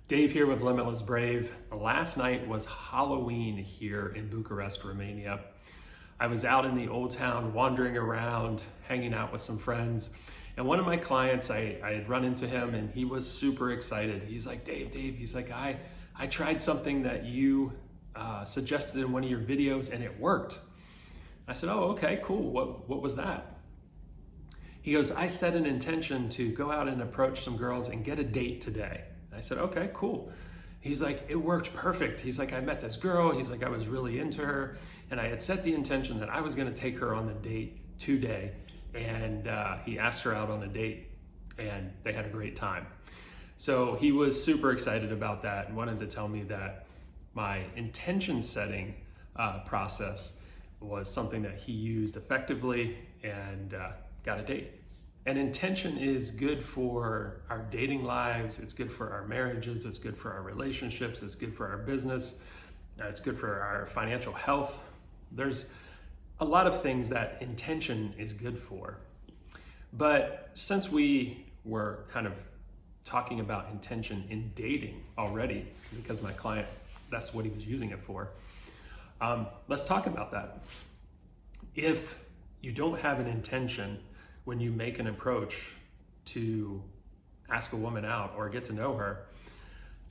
Dave here with Limitless Brave. Last night was Halloween here in Bucharest, Romania. I was out in the old town wandering around, hanging out with some friends. And one of my clients, I had run into him and he was super excited. He's like, Dave, he's like, I tried something that you suggested in one of your videos and it worked. I said, oh, okay, cool. What was that? He goes, I set an intention to go out and approach some girls and get a date today. I said, okay, cool. He's like, it worked perfect. He's like, I met this girl. He's like, I was really into her. And I had set the intention that I was going to take her on the date today. And he asked her out on a date and they had a great time. So he was super excited about that and wanted to tell me that my intention setting process was something that he used effectively and got a date. And intention is good for our dating lives, it's good for our marriages, it's good for our relationships, it's good for our business, it's good for our financial health. There's a lot of things that intention is good for. But since we were kind of talking about intention in dating already, because my client, that's what he was using it for, let's talk about that. If you don't have an intention when you make an approach to ask a woman out or get to know her,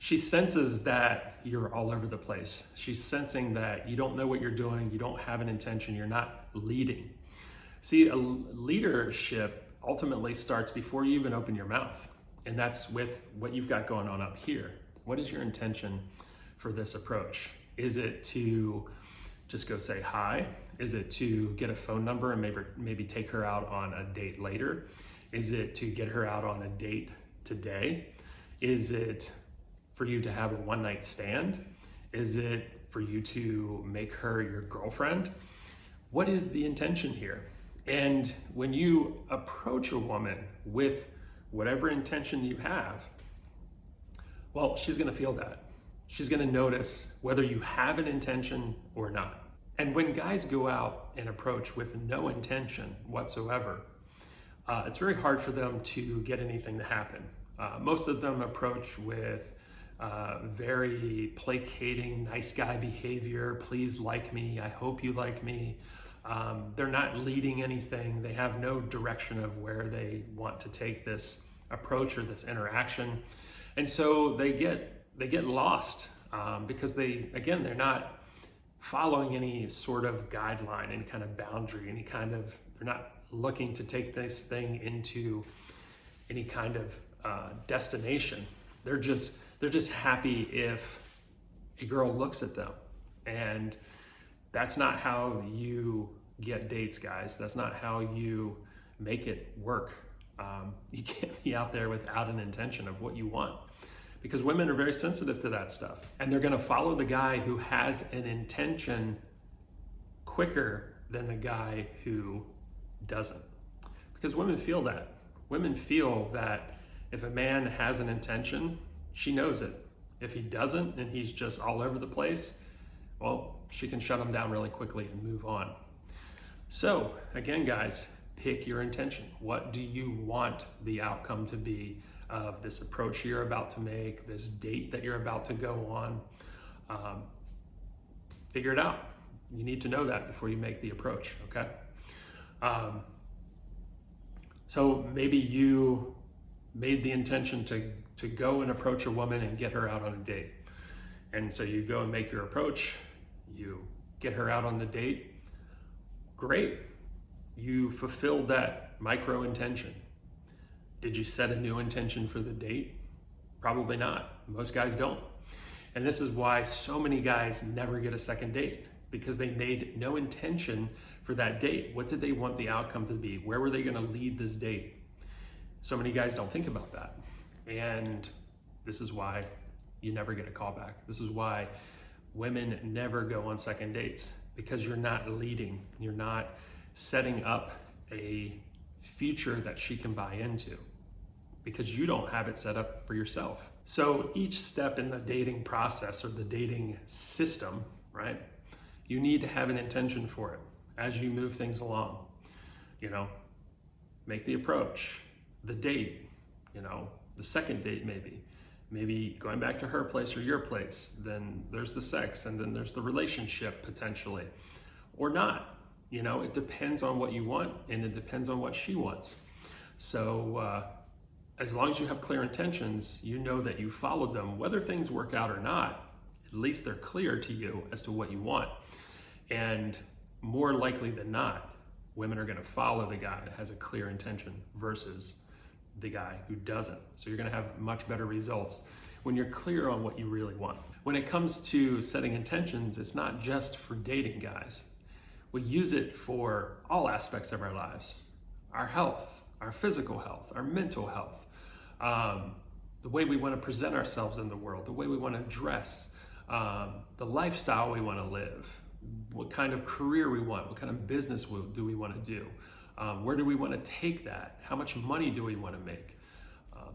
she senses that you're all over the place. She's sensing that you don't know what you're doing, you don't have an intention, you're not leading. See, a leadership ultimately starts before you even open your mouth. And that's with what you've got going on up here. What is your intention for this approach? Is it to just go say hi? Is it to get a phone number and maybe take her out on a date later? Is it to get her out on a date today? Is it for you to have a one-night stand? Is it for you to make her your girlfriend? What is the intention here? And when you approach a woman with whatever intention you have, well, she's gonna feel that. She's gonna notice whether you have an intention or not. And when guys go out and approach with no intention whatsoever, it's very hard for them to get anything to happen. Most of them approach with very placating, nice guy behavior. Please like me. I hope you like me. They're not leading anything. They have no direction of where they want to take this approach or this interaction. And so they get lost because they're not following any sort of guideline, any kind of boundary, they're not looking to take this thing into any kind of destination. They're just happy if a girl looks at them. And that's not how you get dates, guys. That's not how you make it work. You can't be out there without an intention of what you want, because women are very sensitive to that stuff. And they're gonna follow the guy who has an intention quicker than the guy who doesn't. Because women feel that. Women feel that if a man has an intention, she knows it. If he doesn't and he's just all over the place, well, she can shut him down really quickly and move on. So again, guys, pick your intention. What do you want the outcome to be of this approach you're about to make, this date that you're about to go on? Figure it out. You need to know that before you make the approach, okay? So maybe you made the intention to go and approach a woman and get her out on a date. And so you go and make your approach, you get her out on the date. Great. You fulfilled that micro intention. Did you set a new intention for the date? Probably not. Most guys don't. And this is why so many guys never get a second date, because they made no intention for that date. What did they want the outcome to be? Where were they going to lead this date? So many guys don't think about that. And this is why you never get a call back. This is why women never go on second dates, because you're not leading. You're not setting up a future that she can buy into, because you don't have it set up for yourself. So each step in the dating process or the dating system, right, you need to have an intention for it as you move things along. Make the approach, the date, the second date maybe. maybe going back to her place or your place. Then there's the sex, and then there's the relationship potentially, or not. You know, it depends on what you want, and it depends on what she wants. So as long as you have clear intentions, you know that you followed them, whether things work out or not. At least they're clear to you as to what you want. And more likely than not, women are going to follow the guy that has a clear intention versus the guy who doesn't. So you're going to have much better results when you're clear on what you really want. When it comes to setting intentions, it's not just for dating, guys. We use it for all aspects of our lives. Our health, our physical health, our mental health, the way we want to present ourselves in the world, the way we want to dress, the lifestyle we want to live, what kind of career we want, what kind of business do we want to do, where do we want to take that, how much money do we want to make.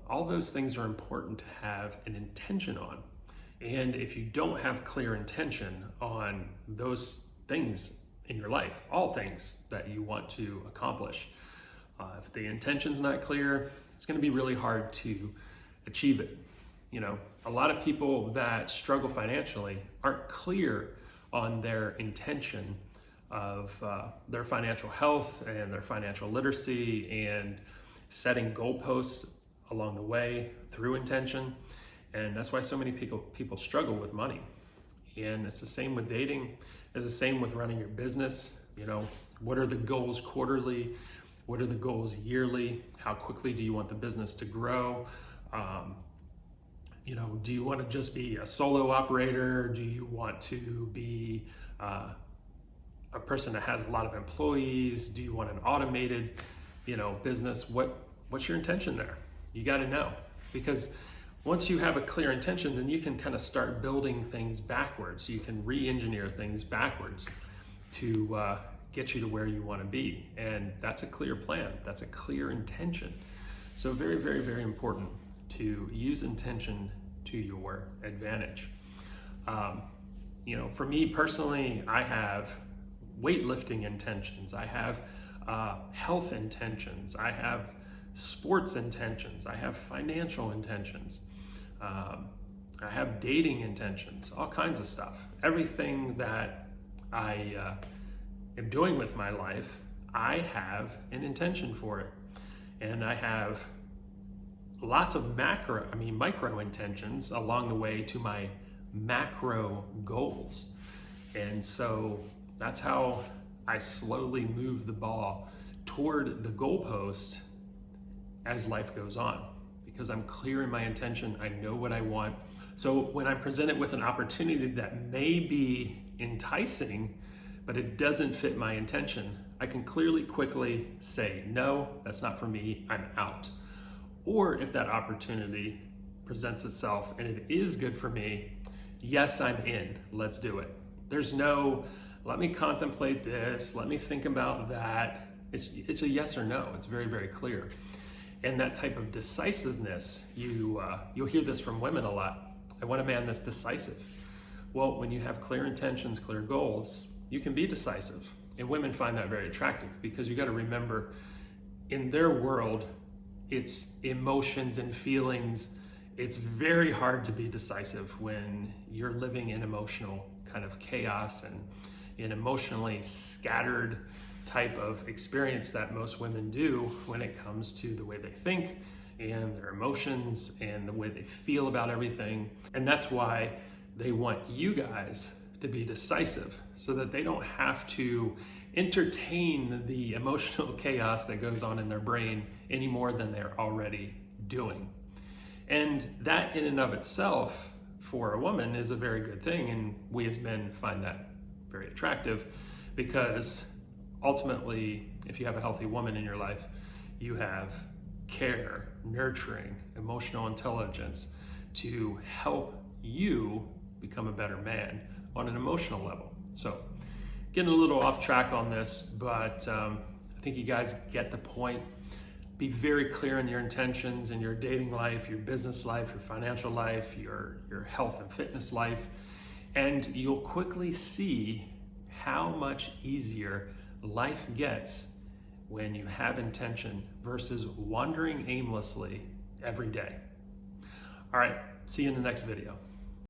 All those things are important to have an intention on. And if you don't have clear intention on those things in your life, all things that you want to accomplish, if the intention's not clear, it's going to be really hard to achieve it. You know, a lot of people that struggle financially aren't clear on their intention of their financial health and their financial literacy, and setting goalposts along the way through intention. And that's why so many people struggle with money. And it's the same with dating. It's the same with running your business. You know, what are the goals quarterly? What are the goals yearly? How quickly do you want the business to grow? You know, do you want to just be a solo operator? Do you want to be a person that has a lot of employees? Do you want an automated, you know, business? What's your intention there? You got to know, because once you have a clear intention, then you can kind of start building things backwards. You can re-engineer things backwards to get you to where you want to be. And that's a clear plan. That's a clear intention. So very, very, very important to use intention to your advantage. You know, for me personally, I have weightlifting intentions. I have health intentions. I have sports intentions. I have financial intentions. I have dating intentions, all kinds of stuff. Everything that I am doing with my life, I have an for it. And I have lots of micro intentions along the way to my macro goals. And so that's how I slowly move the ball toward the goalpost as life goes on, because I'm clear in my intention. I know what I want. So when I'm presented with an opportunity that may be enticing, but it doesn't fit my intention, I can clearly, quickly say, no, that's not for me, I'm out. Or if that opportunity presents itself and it is good for me, yes, I'm in, let's do it. There's no, let me contemplate this, let me think about that. It's a yes or no. It's very, very clear. And that type of decisiveness, you'll hear this from women a lot. I want a man that's decisive. Well, when you have clear intentions, clear goals, you can be decisive. And women find that very attractive, because you got to remember, in their world, it's emotions and feelings. It's very hard to be decisive when you're living in emotional kind of chaos and an emotionally scattered type of experience that most women do when it comes to the way they think and their emotions and the way they feel about everything. And that's why they want you guys to be decisive, so that they don't have to entertain the emotional chaos that goes on in their brain any more than they're already doing. And that in and of itself for a woman is a very good thing, and we as men find that very attractive, because ultimately, if you have a healthy woman in your life, you have care, nurturing, emotional intelligence to help you become a better man on an emotional level. So getting a little off track on this, but I think you guys get the point. Be very clear in your intentions in your dating life, your business life, your financial life, your health and fitness life, and you'll quickly see how much easier life gets when you have intention versus wandering aimlessly every day. All right, See you in the next video.